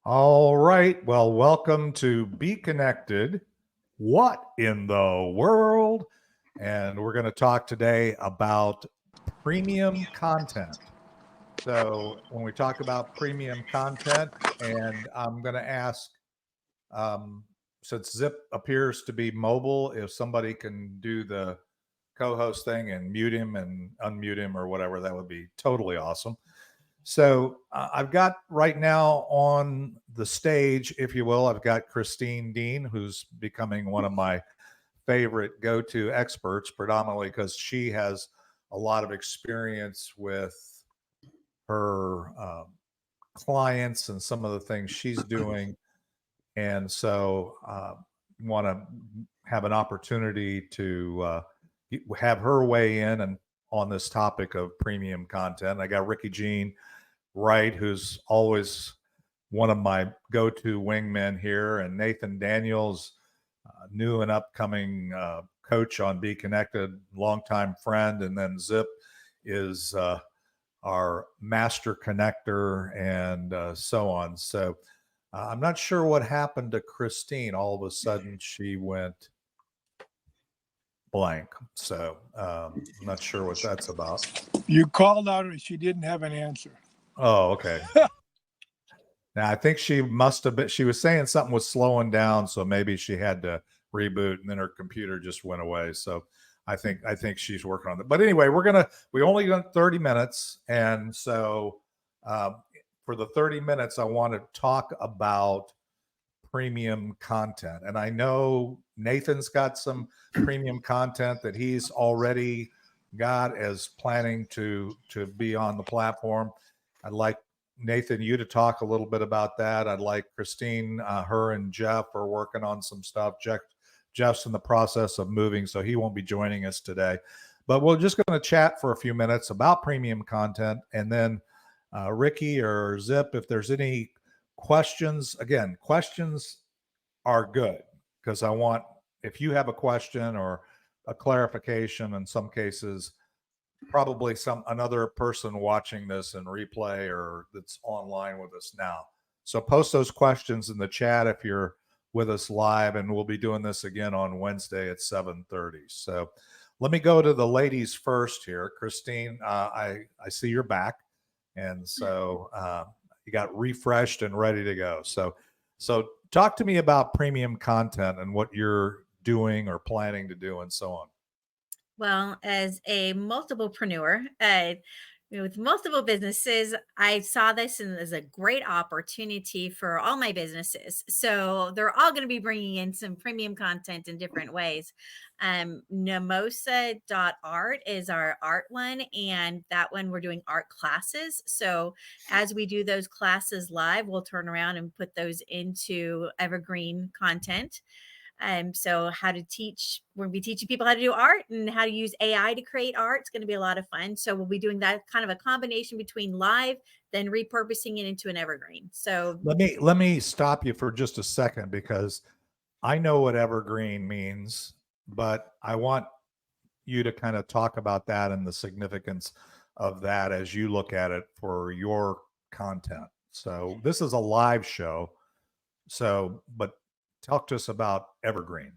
All right. Well, welcome to BeeKonnected. What in the world? And we're going to talk today about premium content. So, when we talk about premium content, and I'm going to ask, um, since Zip appears to be mobile, if somebody can do the co host thing and mute him and unmute him or whatever, that would be totally awesome. So I've got right now on the stage, if you will, I've got Deane, who's becoming one of my favorite go-to experts, predominantly because she has a lot of experience with her clients and some of the things she's doing, and so want to have an opportunity to have her weigh in and on this topic of premium content. I got Rickey Gene Wright, who's always one of my go-to wingmen here, and Nathan Daniels, new and upcoming coach on BeeKonnected, longtime friend, and then Zip is our master connector, and so on. So I'm not sure what happened to Christine. All of a sudden, she went blank. So I'm not sure what that's about. You called out and she didn't have an answer. Oh, okay. Now I think she must have been. She was saying something was slowing down, so maybe she had to reboot, and then her computer just went away. So I think she's working on it. But anyway, we only got 30 minutes, and so for the 30 minutes, I want to talk about premium content. And I know Nathan's got some premium content that he's already got as planning to be on the platform. I'd like Nathan, you to talk a little bit about that. I'd like Christine, her and Jeff are working on some stuff. Jeff's in the process of moving, so he won't be joining us today. But we're just going to chat for a few minutes about premium content, and then Rickey or Zip, if there's any questions, again, questions are good because I want, if you have a question or a clarification, in some cases, probably another person watching this in replay or that's online with us now. So post those questions in the chat if you're with us live, and we'll be doing this again on Wednesday at 7:30. So let me go to the ladies first here. Christine, I see you're back, and so you got refreshed and ready to go. So talk to me about premium content and what you're doing or planning to do and so on. Well, as a multiplepreneur, with multiple businesses, I saw this as a great opportunity for all my businesses. So they're all going to be bringing in some premium content in different ways. Namosa.art is our art one, and that one we're doing art classes. So as we do those classes live, we'll turn around and put those into evergreen content. So how to teach, we'll be teaching people how to do art and how to use AI to create art. It's going to be a lot of fun. So we'll be doing that kind of a combination between live, then repurposing it into an evergreen. So let me stop you for just a second, because I know what evergreen means, but I want you to kind of talk about that and the significance of that as you look at it for your content. So this is a live show. So, but talk to us about evergreen.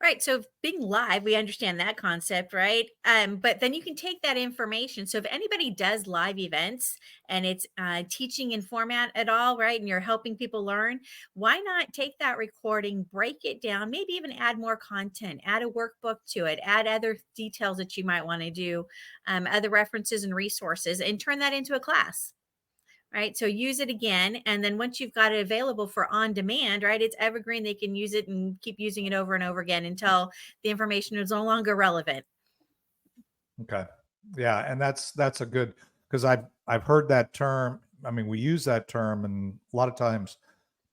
Right. So being live, we understand that concept, right? But then you can take that information. So if anybody does live events and it's teaching in format at all, right, and you're helping people learn, why not take that recording, break it down, maybe even add more content, add a workbook to it, add other details that you might want to do, other references and resources, and turn that into a class. Right. So use it again. And then once you've got it available for on demand, right, it's evergreen. They can use it and keep using it over and over again until the information is no longer relevant. Okay. Yeah. And that's a good, because I've heard that term. I mean, we use that term, and a lot of times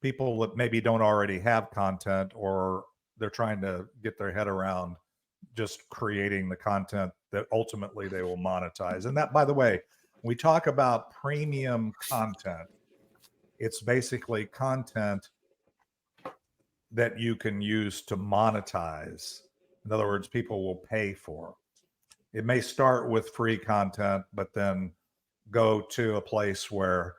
people that maybe don't already have content, or they're trying to get their head around just creating the content that ultimately they will monetize. And that, by the way, we talk about premium content. It's basically content that you can use to monetize. In other words, people will pay for. It may start with free content, but then go to a place where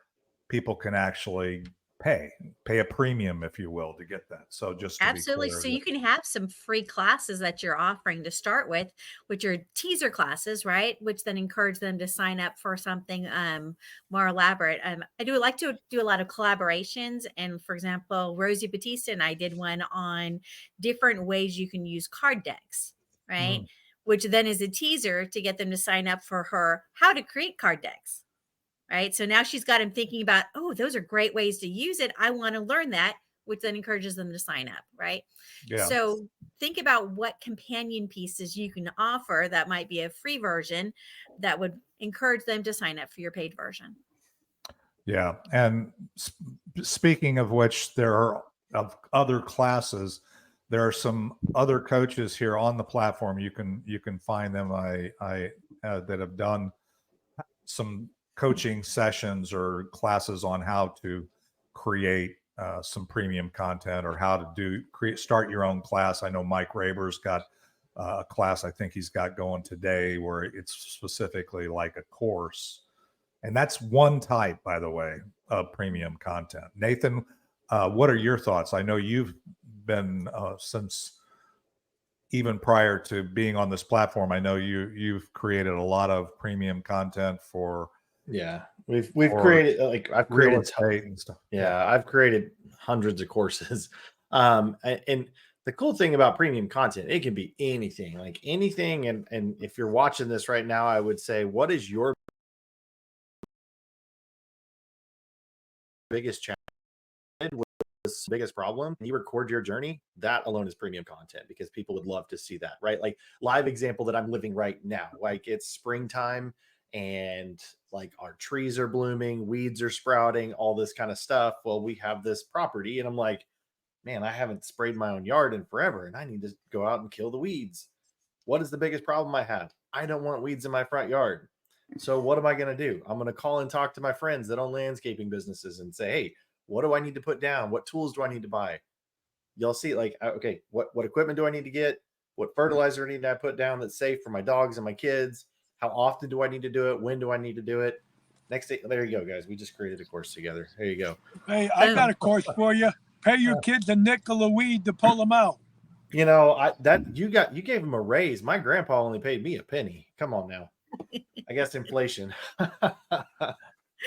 people can actually pay a premium, if you will, to get that. So just to be Absolutely. clear, So you can have some free classes that you're offering to start with, which are teaser classes, right? Which then encourage them to sign up for something more elaborate. I do like to do a lot of collaborations. And for example, Rosie Batista and I did one on different ways you can use card decks, right? Mm. Which then is a teaser to get them to sign up for her how to create card decks. Right. So now she's got him thinking about, oh, those are great ways to use it. I want to learn that, which then encourages them to sign up. Right. Yeah. So think about what companion pieces you can offer that might be a free version that would encourage them to sign up for your paid version. Yeah. And speaking of which, there are of other classes. There are some other coaches here on the platform. You can find them. I that have done some coaching sessions or classes on how to create some premium content or how to start your own class. I know Mike Raber's got a class I think he's got going today where it's specifically like a course. And that's one type, by the way, of premium content. Nathan, what are your thoughts? I know you've been since even prior to being on this platform. I know you've created a lot of premium content for we've for created I've real created estate and stuff. I've created hundreds of courses. And the cool thing about premium content, it can be anything, like anything. And if you're watching this right now, I would say, what is your biggest challenge? What's the biggest problem? You record your journey. That alone is premium content because people would love to see that, right? Like live example that I'm living right now. Like it's springtime and like our trees are blooming, weeds are sprouting, all this kind of stuff. Well, we have this property, and I'm like, man, I haven't sprayed my own yard in forever, and I need to go out and kill the weeds. What is the biggest problem I have? I don't want weeds in my front yard. So what am I going to do? I'm going to call and talk to my friends that own landscaping businesses and say, hey, what do I need to put down? What tools do I need to buy? Y'all see, like, okay, what equipment do I need to get? What fertilizer need I put down that's safe for my dogs and my kids? How often do I need to do it? When do I need to do it? Next day, there you go, guys. We just created a course together. There you go. Hey, I got a course for you. Pay your kids a nickel a weed to pull them out. You know, you gave them a raise. My grandpa only paid me a penny. Come on now. I guess inflation.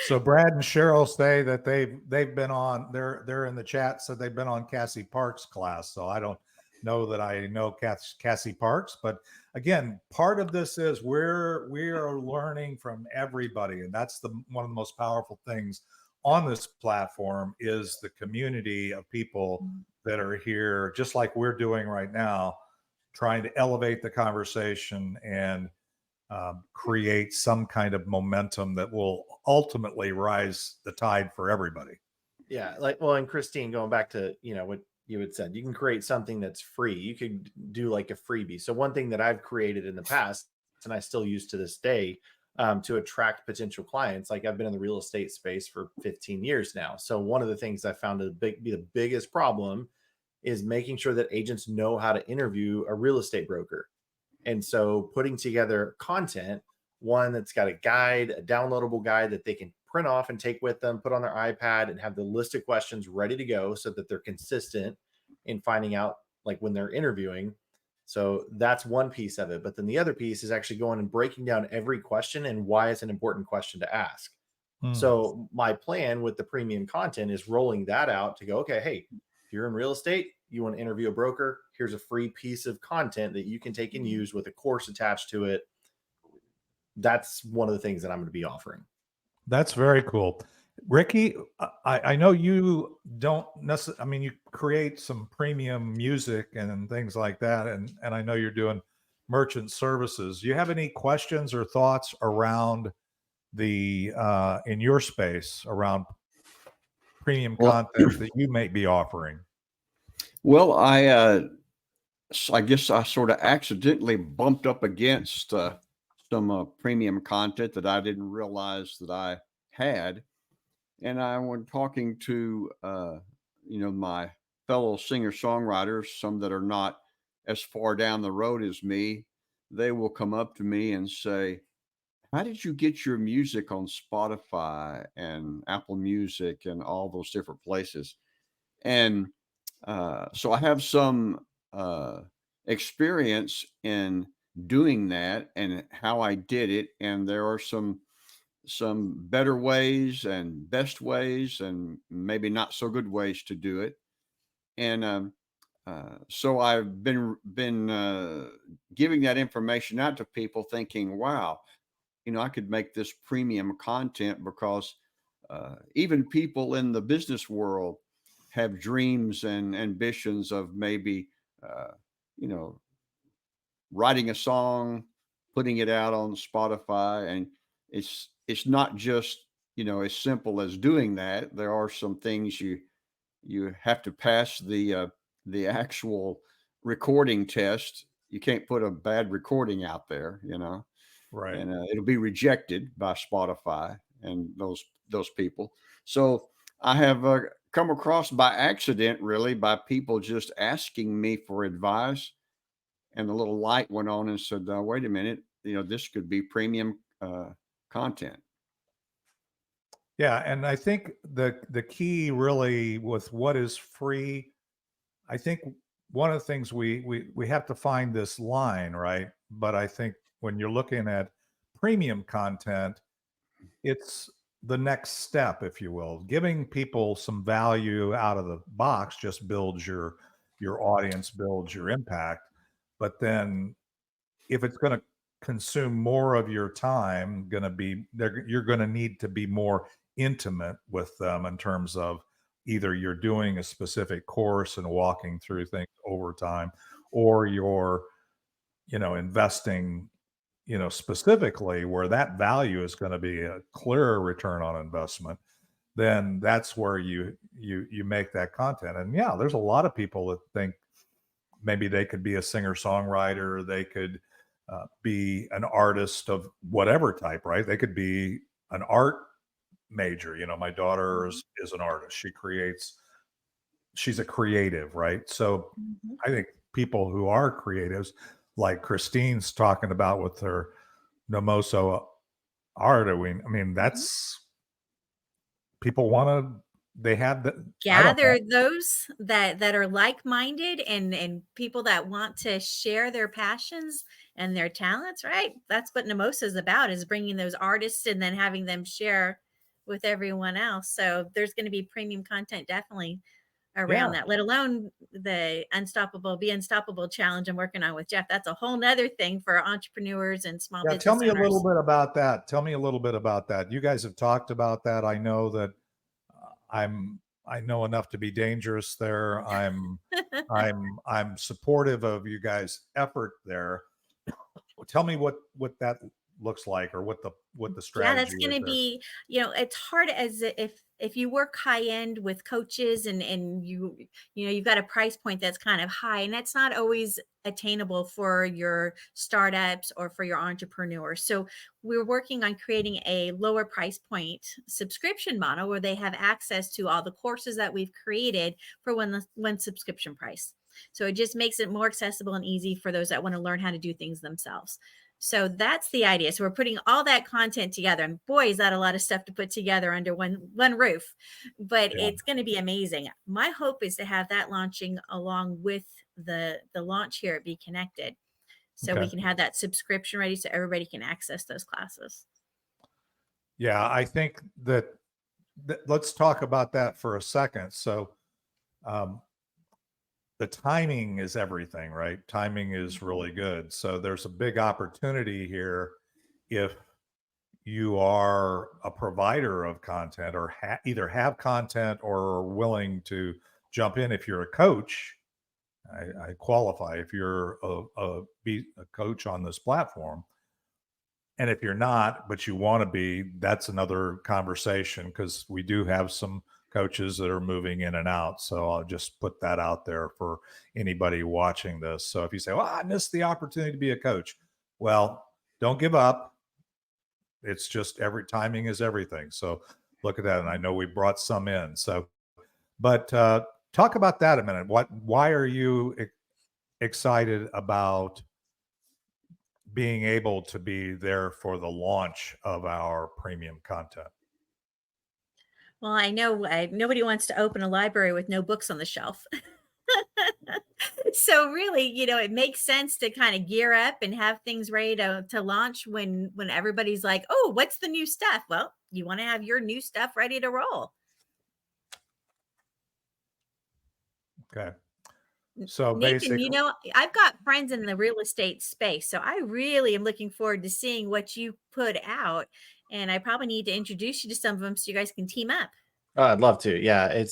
So Brad and Cheryl say that they've been on, they're in the chat, said they've been on Cassie Parks' class. So I don't know that I know Cassie Parks, but again, part of this is we are learning from everybody, and that's one of the most powerful things on this platform is the community of people that are here, just like we're doing right now, trying to elevate the conversation and create some kind of momentum that will ultimately rise the tide for everybody. Yeah, like, well, and Christine, going back to what you had said, you can create something that's free. You could do like a freebie. So one thing that I've created in the past, and I still use to this day, to attract potential clients, like I've been in the real estate space for 15 years now. So one of the things I found to be the biggest problem is making sure that agents know how to interview a real estate broker. And so putting together content, one that's got a guide, a downloadable guide that they can print off and take with them, put on their iPad, and have the list of questions ready to go so that they're consistent in finding out like when they're interviewing. So that's one piece of it. But then the other piece is actually going and breaking down every question and why it's an important question to ask. So my plan with the premium content is rolling that out to go, okay, hey, if you're in real estate, you want to interview a broker, here's a free piece of content that you can take and use with a course attached to it. That's one of the things that I'm going to be offering. That's very cool. Rickey, I know you don't necessarily, I mean, you create some premium music and things like that. And I know you're doing merchant services. Do you have any questions or thoughts around in your space around premium content that you may be offering? Well, I guess I sort of accidentally bumped up against some premium content that I didn't realize that I had. And I was talking to, my fellow singer-songwriters, some that are not as far down the road as me. They will come up to me and say, how did you get your music on Spotify and Apple Music and all those different places? And so I have some experience in doing that and how I did it. And there are some better ways and best ways and maybe not so good ways to do it. And so I've been giving that information out to people, thinking, "Wow, I could make this premium content," because even people in the business world have dreams and ambitions of maybe, uh, you know, writing a song, putting it out on Spotify, and it's not just as simple as doing that. There are some things you have to pass the actual recording test. You can't put a bad recording out there, Right. and it'll be rejected by Spotify and those people. So I have come across by accident, really, by people just asking me for advice, and the little light went on and said, "Wait a minute, this could be premium content." Yeah, and I think the key really with what is free, I think one of the things we have to find this line, right? But I think when you're looking at premium content, it's the next step, if you will. Giving people some value out of the box just builds your audience, builds your impact. But then if it's going to consume more of your time, you're going to need to be more intimate with them in terms of either you're doing a specific course and walking through things over time, or you're investing specifically where that value is going to be a clear return on investment. Then that's where you make that content. And yeah, there's a lot of people that think maybe they could be a singer songwriter, they could be an artist of whatever type, right? They could be an art major. My daughter is an artist. She's a creative, right? So Mhm. I think people who are creatives, like Christine's talking about with her Nomoso art, Mhm. that's people want to, they have the, I don't know. Gather those that are like-minded and people that want to share their passions and their talents, right? That's what Nemosa is about, is bringing those artists and then having them share with everyone else. So there's going to be premium content definitely Yeah. around that, let alone the Be Unstoppable challenge I'm working on with Jeff. That's a whole nother thing for entrepreneurs and small Yeah. Tell business me a little owners. bit about that. Tell me a little bit about that. You guys have talked about that. I know that I know enough to be dangerous there. I'm supportive of you guys' effort there. Tell me what that looks like, or what the Yeah, that's strategy is gonna there. be, it's hard as if you work high end with coaches and you've got a price point that's kind of high, and that's not always attainable for your startups or for your entrepreneurs. So we're working on creating a lower price point subscription model where they have access to all the courses that we've created for one subscription price. So it just makes it more accessible and easy for those that want to learn how to do things themselves. So that's the idea. So we're putting all that content together, and boy, is that a lot of stuff to put together under one roof. But Yeah. it's going to be amazing. My hope is to have that launching along with the launch here at BeeKonnected, so Okay. we can have that subscription ready so everybody can access those classes. Yeah, I think that, let's talk about that for a second. So, um, the timing is everything, right? Timing is really good. So there's a big opportunity here if you are a provider of content, or either have content or are willing to jump in. If you're a coach, I qualify. If you're be a coach on this platform, and if you're not, but you want to be, that's another conversation, because we do have some coaches that are moving in and out. So I'll just put that out there for anybody watching this. So if you say, well, I missed the opportunity to be a coach, well, don't give up. It's just timing is everything. So look at that. And I know we brought some in. So, but talk about that a minute. Why are you excited about being able to be there for the launch of our premium content. Well, I know nobody wants to open a library with no books on the shelf. So really, it makes sense to kind of gear up and have things ready to launch when everybody's like, oh, what's the new stuff? Well, you want to have your new stuff ready to roll. Okay. So Nathan, basically, I've got friends in the real estate space, so I really am looking forward to seeing what you put out. And I probably need to introduce you to some of them so you guys can team up. Oh, I'd love to. Yeah,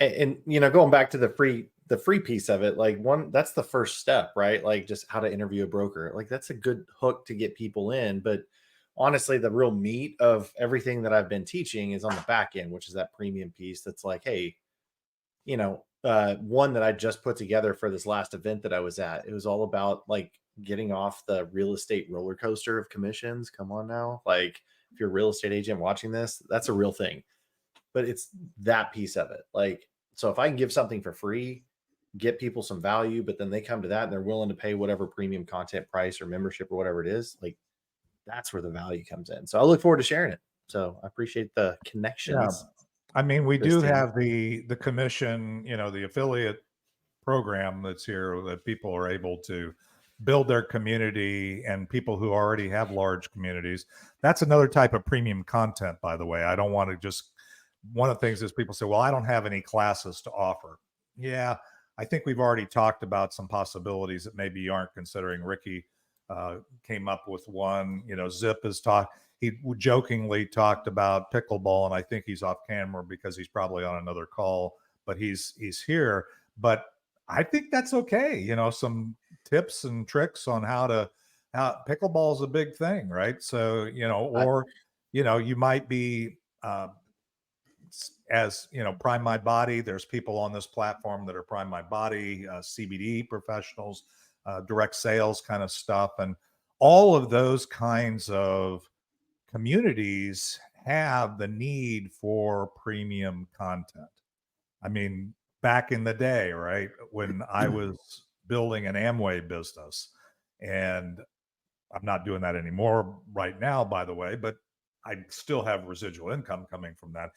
and going back to the free piece of it, like that's the first step, right? Like just how to interview a broker. Like that's a good hook to get people in, but honestly, the real meat of everything that I've been teaching is on the back end, which is that premium piece. That's like, hey, one that I just put together for this last event that I was at. It was all about like getting off the real estate roller coaster of commissions. Come on now. Like if you're a real estate agent watching this, that's a real thing. But it's that piece of it. Like, so if I can give something for free, get people some value, but then they come to that and they're willing to pay whatever premium content price or membership or whatever it is, like that's where the value comes in. So I look forward to sharing it. So I appreciate the connections. I mean, we do Christine. have the commission, the affiliate program that's here that people are able to build their community, and people who already have large communities. That's another type of premium content, by the way. I don't want to just, one of the things is people say, well, I don't have any classes to offer. Yeah, I think we've already talked about some possibilities that maybe you aren't considering. Rickey came up with one. Zip has talked. He jokingly talked about pickleball, and I think he's off camera because he's probably on another call, but he's here. But I think that's okay. Some tips and tricks on how pickleball is a big thing, right? So, you might be, Prime My Body. There's people on this platform that are Prime My Body, CBD professionals, direct sales kind of stuff. And all of those kinds of communities have the need for premium content. I mean, back in the day, right, when I was building an Amway business, and I'm not doing that anymore right now, by the way, but I still have residual income coming from that.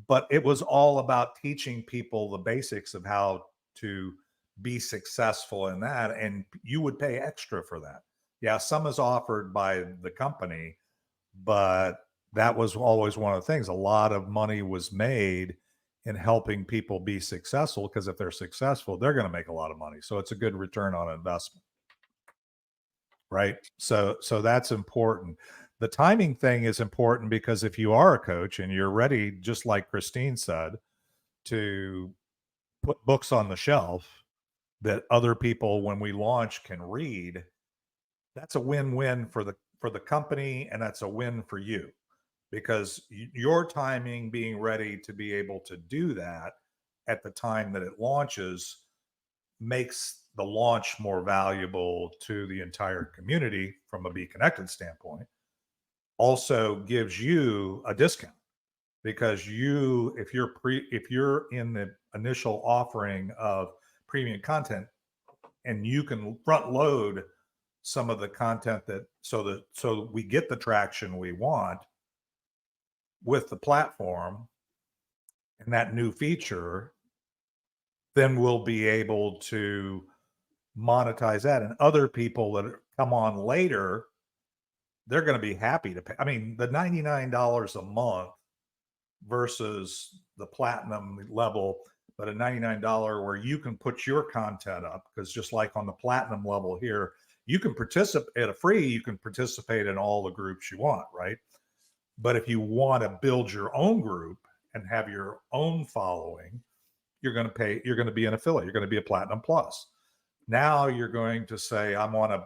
But it was all about teaching people the basics of how to be successful in that. And you would pay extra for that. Yeah, some is offered by the company, but that was always one of the things. A lot of money was made in helping people be successful, because if they're successful, they're going to make a lot of money. So it's a good return on investment. Right. So that's important. The timing thing is important, because if you are a coach and you're ready, just like Christine said, to put books on the shelf that other people, when we launch, can read, that's a win-win for the company, and that's a win for you, because your timing, being ready to be able to do that at the time that it launches, makes the launch more valuable to the entire community from a BeeKonnected standpoint. Also gives you a discount, because if you're in the initial offering of premium content, and you can front load some of the content so we get the traction we want with the platform and that new feature, then we'll be able to monetize that. And other people that come on later, they're going to be happy to pay. I mean, the $99 a month versus the platinum level, but a $99 where you can put your content up, because just like on the platinum level here, you can participate at a free, you can participate in all the groups you want, right? But if you want to build your own group and have your own following, you're going to be an affiliate. You're going to be a Platinum Plus. Now you're going to say, I want to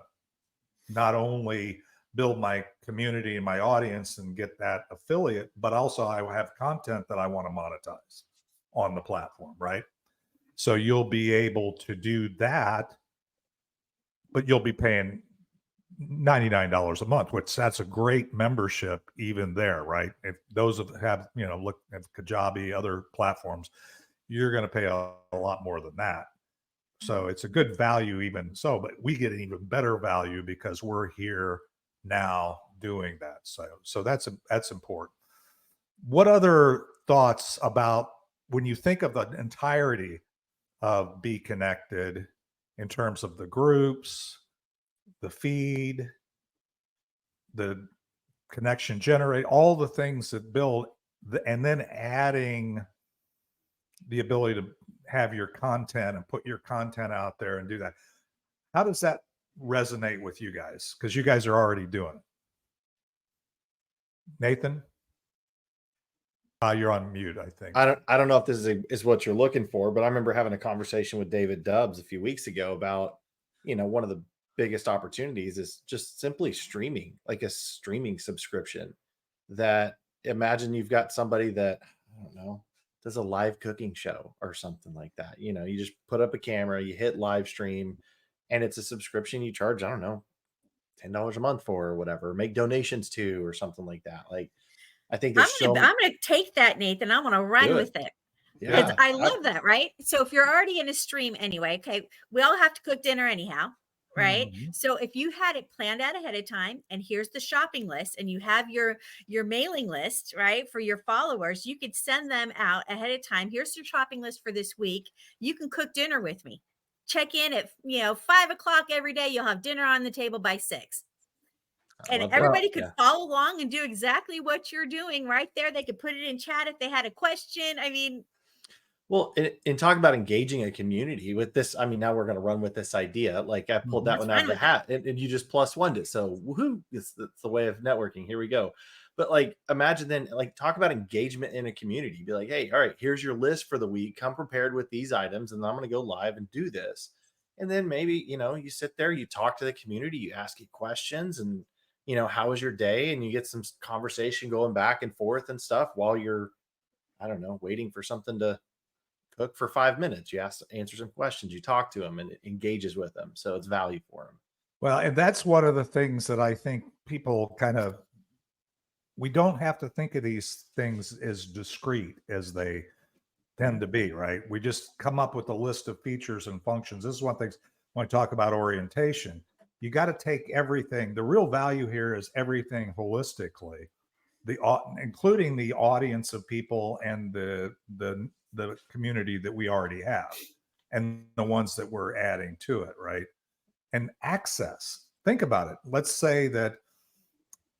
not only build my community and my audience and get that affiliate, but also I have content that I want to monetize on the platform, right? So you'll be able to do that, but you'll be paying $99 a month, which that's a great membership even there, right? If those have look at Kajabi, other platforms, you're going to pay a lot more than that. So it's a good value even so, but we get an even better value because we're here now doing that. So that's important. What other thoughts about when you think of the entirety of BeeKonnected in terms of the groups, the feed, the connection generate, all the things that build, and then adding the ability to have your content and put your content out there and do that. How does that resonate with you guys? Because you guys are already doing it. Nathan? You're on mute, I think. I don't know if this is what you're looking for, but I remember having a conversation with David Dubbs a few weeks ago about, one of the biggest opportunities is just simply streaming, like a streaming subscription. That imagine you've got somebody that, I don't know, does a live cooking show or something like that. You just put up a camera, you hit live stream, and it's a subscription you charge, I don't know, $10 a month for or whatever, make donations to or something like that. Like, I think I'm there's gonna take that, Nathan. I want to run with it. Because Yeah, I love that, right? So if you're already in a stream anyway, okay, we all have to cook dinner anyhow, right? So if you had it planned out ahead of time, and here's the shopping list, and you have your mailing list, right, for your followers, you could send them out ahead of time. Here's your shopping list for this week. You can cook dinner with me. Check in at 5 o'clock every day. You'll have dinner on the table by 6. And everybody could follow along and do exactly what you're doing right there. They could put it in chat if they had a question. I mean, well, in talking about engaging a community with this, I mean, now we're going to run with this idea. Like I pulled that one out of the hat, and you just plus one it. So woohoo! It's the way of networking. Here we go. But like, imagine then, like, talk about engagement in a community. Be like, hey, all right, here's your list for the week. Come prepared with these items, and I'm going to go live and do this. And then maybe you sit there, you talk to the community, you ask it questions, and how was your day? And you get some conversation going back and forth and stuff while you're, I don't know, waiting for something to cook for 5 minutes. You answer some questions, you talk to them, and it engages with them. So it's value for them. Well, and that's one of the things that I think people we don't have to think of these things as discrete as they tend to be, right? We just come up with a list of features and functions. This is one thing when I talk about orientation. You got to take everything. The real value here is everything holistically, including the audience of people and the community that we already have, and the ones that we're adding to it, right? And access. Think about it. Let's say that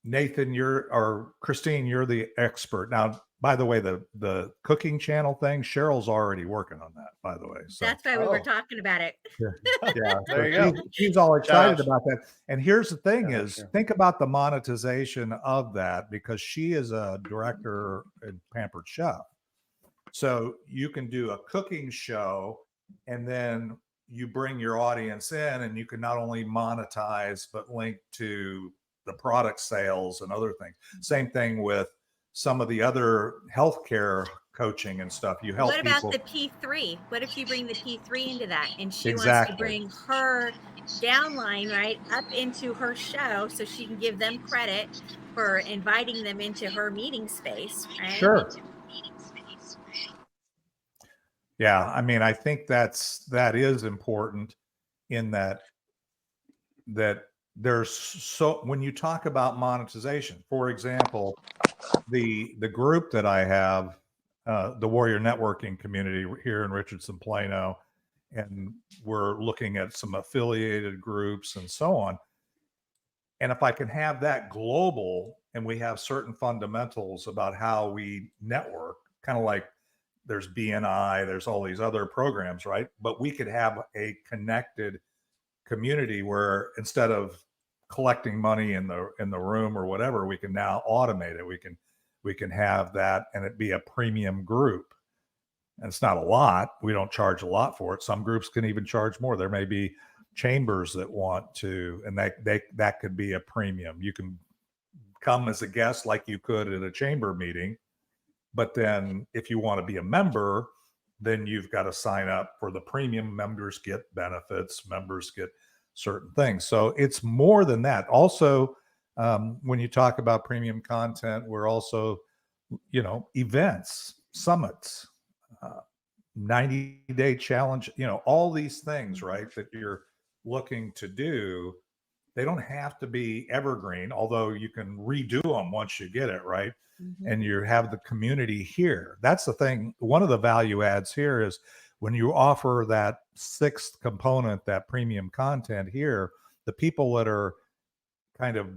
Nathan, or Christine, you're the expert. Now, by the way, the cooking channel thing, Cheryl's already working on that, by the way. So that's why we were talking about it. yeah, there you go. She's all excited about that. And here's the thing Josh, think about the monetization of that, because she is a director and Pampered Chef. So you can do a cooking show, and then you bring your audience in, and you can not only monetize, but link to the product sales and other things. Same thing with some of the other healthcare coaching and stuff. You help people. What about the P3? What if you bring the P3 into that, and she wants to bring her downline right up into her show, so she can give them credit for inviting them into her meeting space, right? Sure. Yeah, I mean, I think that is important in that there's when you talk about monetization, for example, the group that I have, the Warrior Networking community here in Richardson, Plano, and we're looking at some affiliated groups and so on. And if I can have that global, and we have certain fundamentals about how we network, kind of like there's BNI, there's all these other programs, right? But we could have a connected community where instead of collecting money in the room or whatever, we can now automate it. We can have that, and it be a premium group. And it's not a lot. We don't charge a lot for it. Some groups can even charge more. There may be chambers that want to, and that could be a premium. You can come as a guest like you could at a chamber meeting, but then if you want to be a member, then you've got to sign up for the premium. Members get benefits, members get certain things. So it's more than that. Also, when you talk about premium content, we're also, events, summits, 90-day challenge, all these things, right, that you're looking to do, they don't have to be evergreen, although you can redo them once you get it right. And you have the community here. That's the thing. One of the value adds here is when you offer that sixth component, that premium content here, the people that are kind of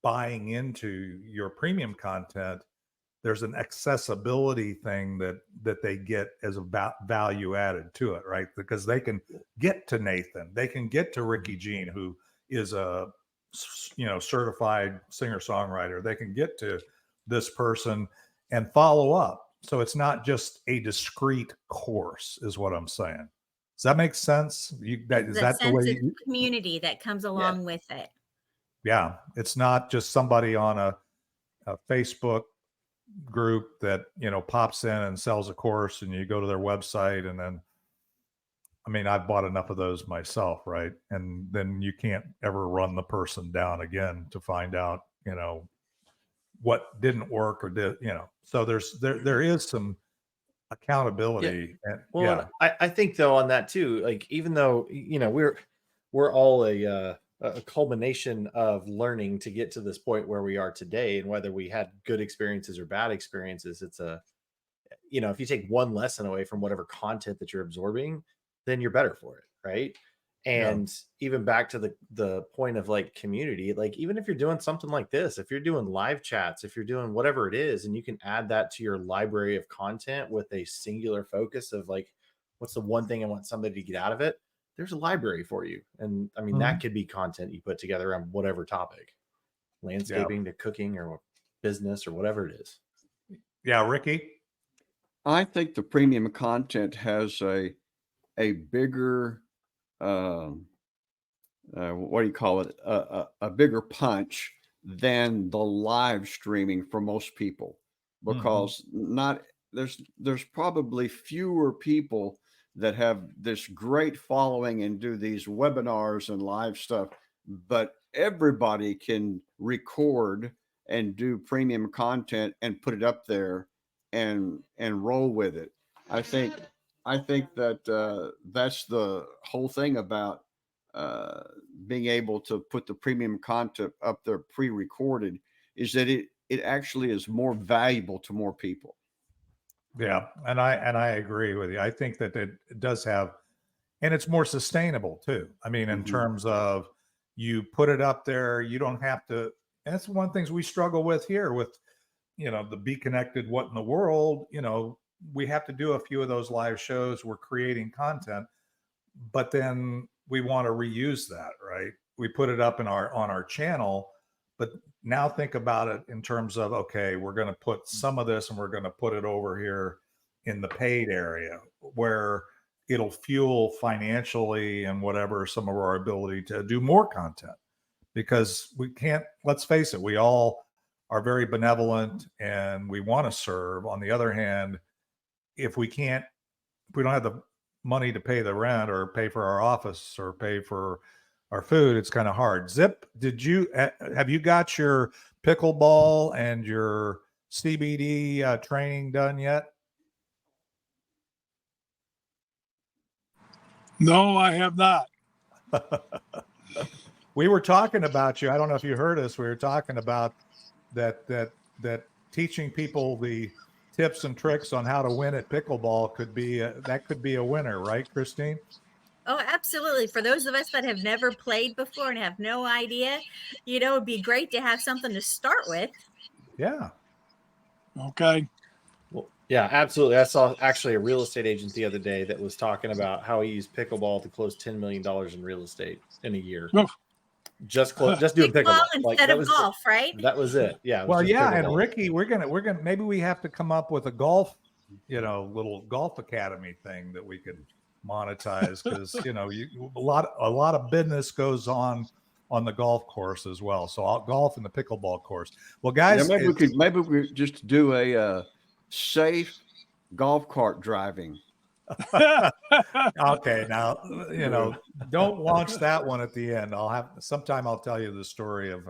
buying into your premium content, there's an accessibility thing that they get as a value added to it, right? Because they can get to Nathan, they can get to Rickey Gene, who is a certified singer-songwriter. They can get to this person and follow up. So it's not just a discrete course, is what I'm saying. Does that make sense? Is that the way sense of community that comes along with it? Yeah, it's not just somebody on a Facebook group that pops in and sells a course, and you go to their website, and then, I mean, I've bought enough of those myself, right? And then you can't ever run the person down again to find out, what didn't work or did, so there is some accountability. Yeah. And Well, I think though on that too, like, even though, we're all a culmination of learning to get to this point where we are today, and whether we had good experiences or bad experiences, it's if you take one lesson away from whatever content that you're absorbing, then you're better for it, right? And even back to the point of like community, like even if you're doing something like this, if you're doing live chats, if you're doing whatever it is, and you can add that to your library of content with a singular focus of like, what's the one thing I want somebody to get out of it? There's a library for you. And I mean, that could be content you put together on whatever topic, landscaping to cooking or business or whatever it is. Yeah, Ricky. I think the premium content has a bigger what do you call it? A bigger punch than the live streaming for most people, because there's probably fewer people that have this great following and do these webinars and live stuff, but everybody can record and do premium content and put it up there and roll with it. I think that that's the whole thing about being able to put the premium content up there pre-recorded, is that it actually is more valuable to more people. Yeah, and I agree with you. I think that it does have, and it's more sustainable too. I mean, in terms of you put it up there, you don't have to. And that's one of the things we struggle with here with, the BeeKonnected, what in the world, we have to do a few of those live shows. We're creating content, but then we want to reuse that, right? We put it up on our channel, but now think about it in terms of, okay, we're going to put some of this and we're going to put it over here in the paid area where it'll fuel financially and whatever some of our ability to do more content, because we can't, let's face it, we all are very benevolent and we want to serve. On the other hand, if we don't have the money to pay the rent or pay for our office or pay for our food, it's kind of hard. Zip, have you got your pickleball and your CBD training done yet? No, I have not. We were talking about you. I don't know if you heard us. We were talking about that teaching people the tips and tricks on how to win at pickleball could be a winner, right, Christine? Oh, absolutely. For those of us that have never played before and have no idea, it'd be great to have something to start with. Yeah. Okay. Well, yeah, absolutely. I saw actually a real estate agent the other day that was talking about how he used pickleball to close $10 million in real estate in a year. Oof. Just doing pickleball instead of golf, right? That was it. Yeah. It was Well, yeah, pickleball. and Ricky, we're gonna maybe we have to come up with a golf, little golf academy thing that we could monetize, because a lot of business goes on the golf course as well. So I'll golf in the pickleball course. Well, guys, maybe we could just do a safe golf cart driving. Okay, now don't launch that one at the end. I'll tell you the story of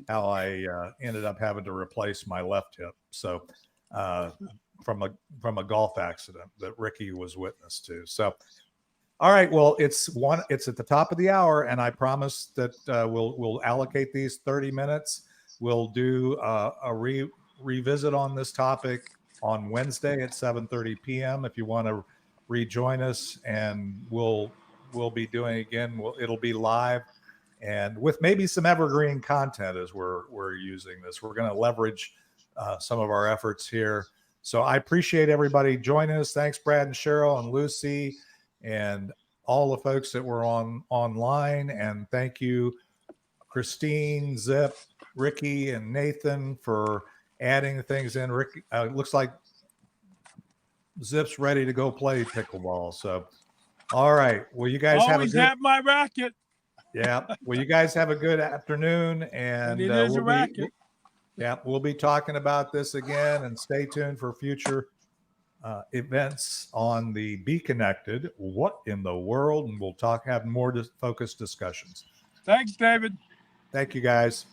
how I ended up having to replace my left hip. So from a golf accident that Rickey was witness to. So, all right, well, it's at the top of the hour, and I promise that we'll allocate these 30 minutes. We'll do a revisit on this topic on Wednesday at 7:30 p.m. If you want to rejoin us, and we'll be doing again. It'll be live, and with maybe some evergreen content as we're using this. We're going to leverage some of our efforts here. So I appreciate everybody joining us. Thanks, Brad and Cheryl and Lucy, and all the folks that were online. And thank you, Christine, Zip, Rickey, and Nathan for adding things in. Rickey, it looks like Zip's ready to go play pickleball. So, all right. Well, you guys Always have my racket. Yeah. Well, you guys have a good afternoon, and it is a racket. We'll be talking about this again, and stay tuned for future events on the BeeKonnected. What in the world? And we'll have more focused discussions. Thanks, David. Thank you, guys.